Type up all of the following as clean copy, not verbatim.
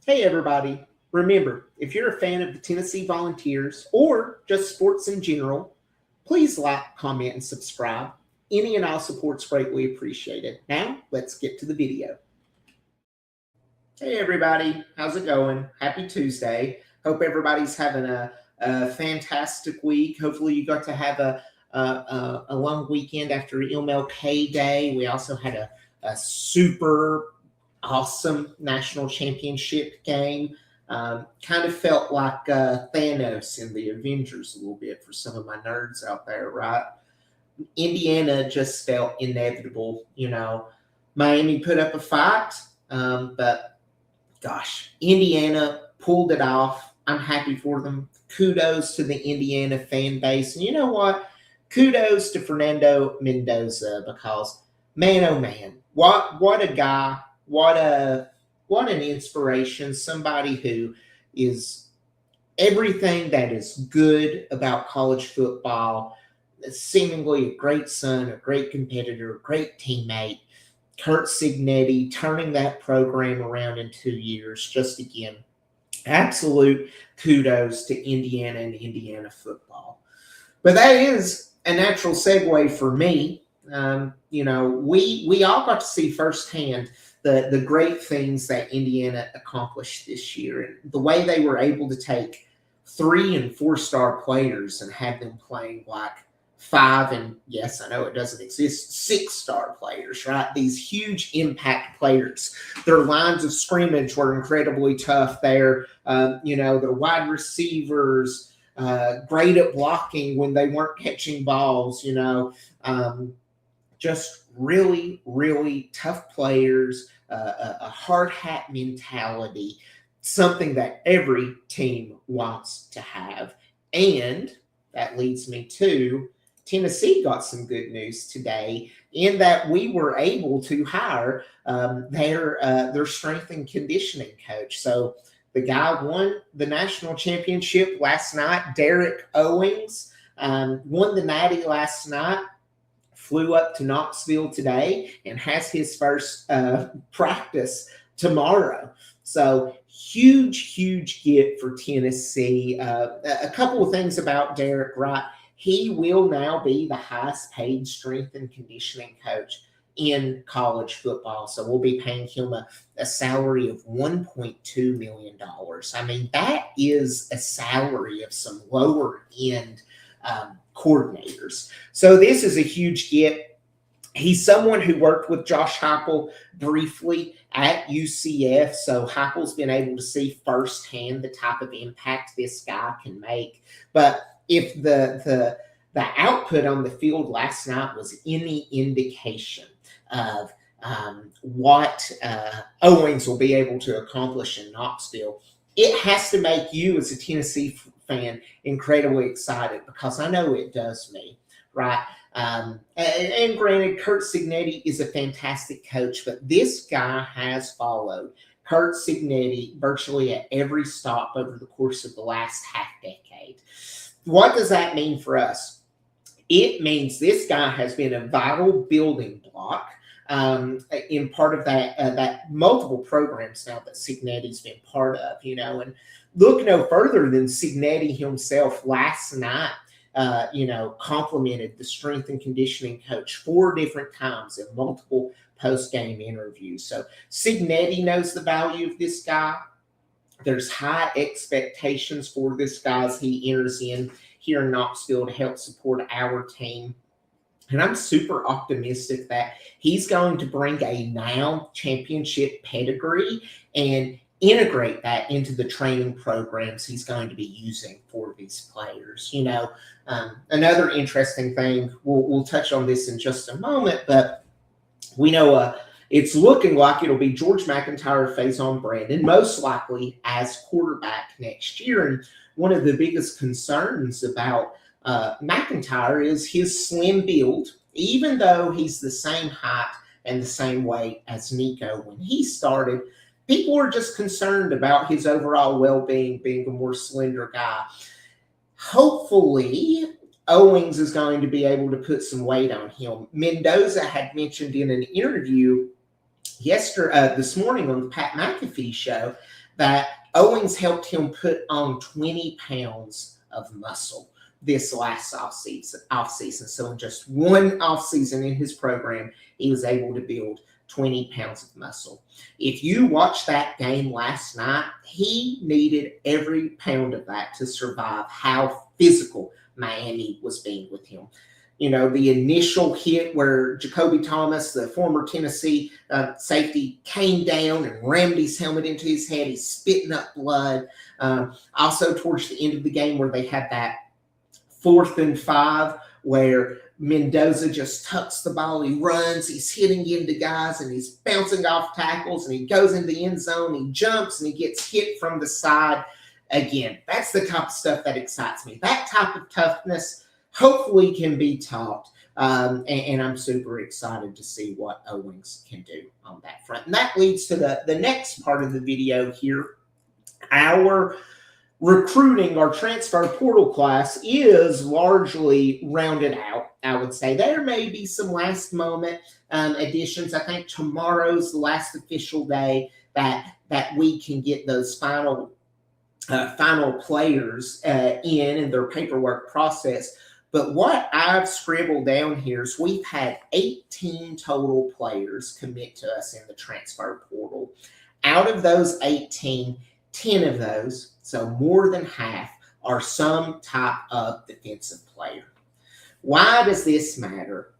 Hey, everybody. Remember, if you're a fan of the Tennessee Volunteers or just sports in general, please like, comment, and subscribe. Any and all support's greatly appreciated. Now, let's get to the video. Hey, everybody. How's it going? Happy Tuesday. Hope everybody's having a fantastic week. Hopefully, you got to have a long weekend after MLK Day. We also had a super awesome national championship game. Kind of felt like Thanos in the Avengers a little bit for some of my nerds out there, right? Indiana just felt inevitable. Miami put up a fight, but gosh, Indiana pulled it off. I'm happy for them. Kudos to the Indiana fan base. And you know what? Kudos to Fernando Mendoza because, man, oh man, what a guy. What an inspiration. Somebody who is everything that is good about college football, seemingly a great son, a great competitor, a great teammate. Curt Cignetti turning that program around in 2 years. Just again, absolute kudos to Indiana and Indiana football. But that is a natural segue for me. We all got to see firsthand the great things that Indiana accomplished this year and the way they were able to take 3- and 4-star players and have them playing like 5 and, yes, I know it doesn't exist, 6-star players, right? These huge impact players. Their lines of scrimmage were incredibly tough there. Their wide receivers, great at blocking when they weren't catching balls, just really, really tough players, a hard hat mentality, something that every team wants to have. And that leads me to Tennessee got some good news today in that we were able to hire their strength and conditioning coach. So the guy won the national championship last night, Derek Owings, won the Natty last night. Flew up to Knoxville today and has his first practice tomorrow. So huge get for Tennessee. A couple of things about Derek, right? He will now be the highest paid strength and conditioning coach in college football. So we'll be paying him a salary of $1.2 million. I mean, that is a salary of some lower end coordinators. So this is a huge get. He's someone who worked with Josh Heupel briefly at UCF. So Heupel's been able to see firsthand the type of impact this guy can make. But if the output on the field last night was any indication of what Owings will be able to accomplish in Knoxville, it has to make you as a Tennessee fan incredibly excited because I know it does me, right? And granted, Curt Cignetti is a fantastic coach, but this guy has followed Curt Cignetti virtually at every stop over the course of the last half decade. What does that mean for us? It means this guy has been a vital building block in part of that multiple programs now that Cignetti's been part of, and look no further than Cignetti himself last night, complimented the strength and conditioning coach 4 different times in multiple post-game interviews. So Cignetti knows the value of this guy. There's high expectations for this guy as he enters in here in Knoxville to help support our team. And I'm super optimistic that he's going to bring a now championship pedigree and integrate that into the training programs he's going to be using for these players. Another interesting thing, we'll touch on this in just a moment, but we know it's looking like it'll be George McIntyre, Faison Brandon, most likely as quarterback next year. And one of the biggest concerns about McIntyre is his slim build, even though he's the same height and the same weight as Nico when he started. People are just concerned about his overall well-being, being a more slender guy. Hopefully, Owings is going to be able to put some weight on him. Mendoza had mentioned in an interview this morning on the Pat McAfee show that Owings helped him put on 20 pounds of muscle this last offseason. So in just one offseason in his program, he was able to build 20 pounds of muscle. If you watched that game last night, he needed every pound of that to survive how physical Miami was being with him. You know, the initial hit where Jacoby Thomas, the former Tennessee safety, came down and rammed his helmet into his head. He's spitting up blood. Also, towards the end of the game where they had that 4th and 5 where Mendoza just tucks the ball. He runs. He's hitting into guys, and he's bouncing off tackles, and he goes into the end zone. He jumps, and he gets hit from the side. Again, that's the type of stuff that excites me. That type of toughness hopefully can be taught, and I'm super excited to see what Owings can do on that front. And that leads to the next part of the video here. Our recruiting, our transfer portal class is largely rounded out, I would say. There may be some last moment additions. I think tomorrow's the last official day that we can get those final players in their paperwork process. But what I've scribbled down here is we've had 18 total players commit to us in the transfer portal. Out of those 18, 10 of those, so more than half, are some type of defensive player. Why does this matter?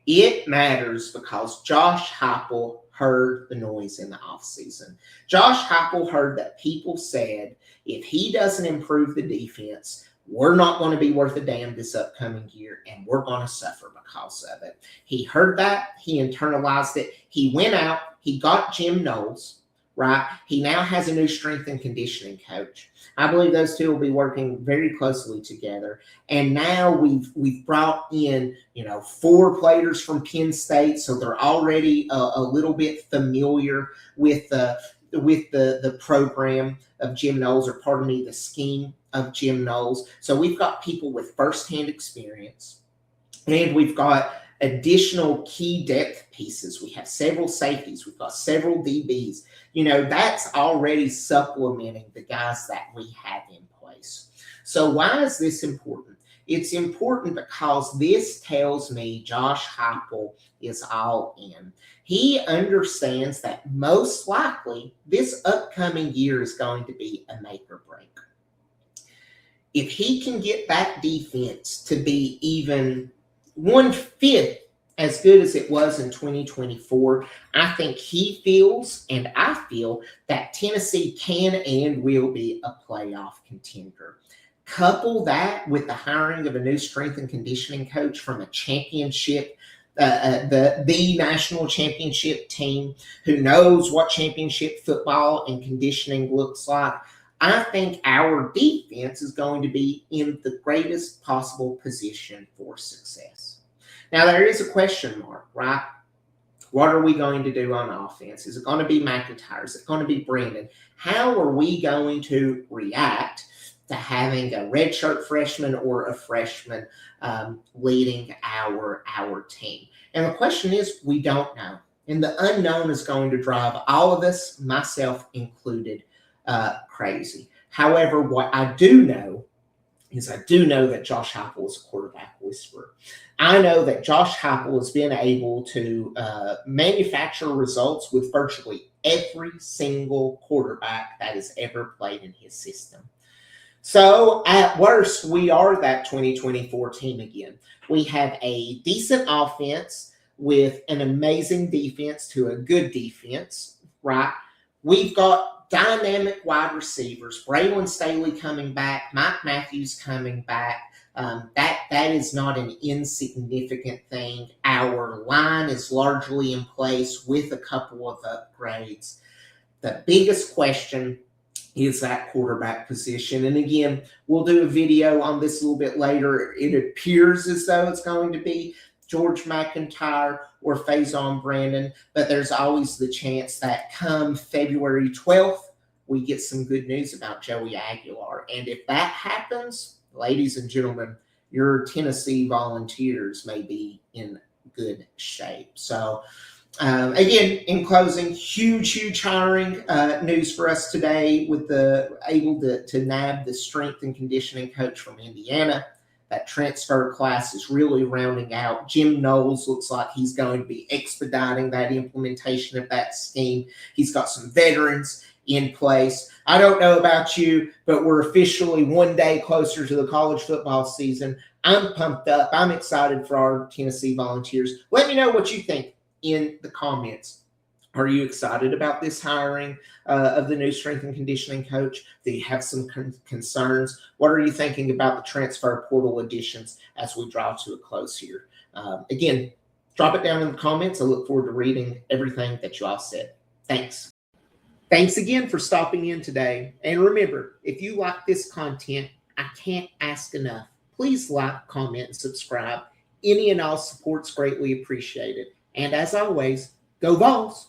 It matters because Josh Heupel heard the noise in the offseason. Josh Heupel heard that people said, if he doesn't improve the defense, we're not going to be worth a damn this upcoming year, and we're going to suffer because of it. He heard that. He internalized it. He went out. He got Jim Knowles, right? He now has a new strength and conditioning coach. I believe those two will be working very closely together. And now we've brought in, 4 players from Penn State, so they're already a little bit familiar with the program of Jim Knowles, or pardon me, the scheme of Jim Knowles. So we've got people with firsthand experience, and we've got additional key depth pieces. We have several safeties. We've got several DBs. That's already supplementing the guys that we have in place. So why is this important? It's important because this tells me Josh Heupel is all in. He understands that most likely this upcoming year is going to be a make or break. If he can get that defense to be even 1/5 as good as it was in 2024, I think he feels, and I feel, that Tennessee can and will be a playoff contender. Couple that with the hiring of a new strength and conditioning coach from a championship, the national championship team who knows what championship football and conditioning looks like. I think our defense is going to be in the greatest possible position for success. Now, there is a question mark, right? What are we going to do on offense? Is it going to be McIntyre? Is it going to be Brandon? How are we going to react to having a redshirt freshman or a freshman leading our team? And the question is, we don't know. And the unknown is going to drive all of us, myself included, crazy. However, what I do know is I do know that Josh Heupel is a quarterback whisperer. I know that Josh Heupel has been able to manufacture results with virtually every single quarterback that has ever played in his system. So at worst, we are that 2024 team again. We have a decent offense with an amazing defense to a good defense, right? We've got dynamic wide receivers. Braylon Staley coming back. Mike Matthews coming back. That is not an insignificant thing. Our line is largely in place with a couple of upgrades. The biggest question is that quarterback position. And again, we'll do a video on this a little bit later. It appears as though it's going to be George McIntyre or Faison Brandon, but there's always the chance that come February 12th, we get some good news about Joey Aguilar. And if that happens, ladies and gentlemen, your Tennessee Volunteers may be in good shape. So Again, in closing, huge hiring news for us today with the able to nab the strength and conditioning coach from Indiana. That transfer class is really rounding out. Jim Knowles looks like he's going to be expediting that implementation of that scheme. He's got some veterans in place. I don't know about you, but we're officially one day closer to the college football season. I'm pumped up. I'm excited for our Tennessee Volunteers. Let me know what you think in the comments. Are you excited about this hiring of the new strength and conditioning coach? Do you have some concerns? What are you thinking about the transfer portal additions as we draw to a close here? Again, drop it down in the comments. I look forward to reading everything that you all said. Thanks. Thanks again for stopping in today. And remember, if you like this content, I can't ask enough. Please like, comment, and subscribe. Any and all support's greatly appreciated. And as always, go Vols!